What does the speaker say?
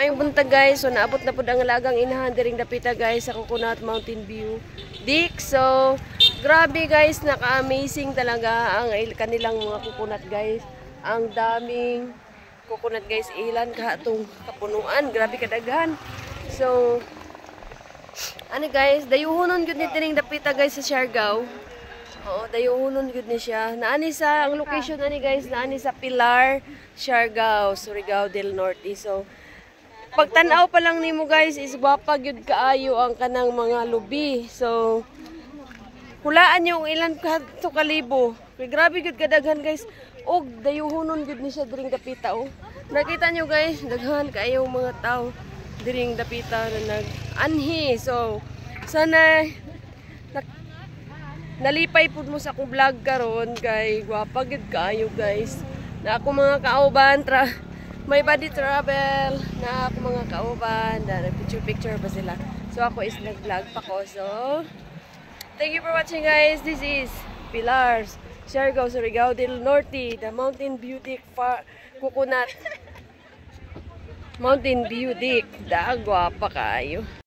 Ayong buntag guys, so naabot na po ang alagang inahan diring dapita guys sa Coconut Mountain View Dik. So grabe guys, naka-amazing talaga ang kanilang mga coconut guys. Ang daming coconut guys, ilan kahatong kapunuan, grabe kadaghan. So ano guys, dayuhonon gud ni diring dapita guys sa Siargao. Oo, dayuhonon gud ni siya. Naani sa ang location ani guys, naani sa Pilar, Siargao, Surigao del Norte. So pagtanaw pa lang nimo guys is gwapa gyud kaayo ang kanang mga lubi. So hulaan yung ilan kadto kalibo. Kay grabe gyud kadaghan guys. Og dayuhonon gyud ni siya diring dapita oh. Nakita nyo guys, daghan kaayo mga tao diring dapita na nag-anhi. So sana nalipay pud mo sa akong vlog karon kay gwapa gyud kaayo guys. Na ako mga kauban may body travel na ako mga kauban na nag-picture pa sila. So ako is nag-vlog pa ko. So thank you for watching guys. This is Pilar, Siargao, Surigao del Norte, the Mountain Beauty Coconut Mountain View Dik. Dagwa pa kayo.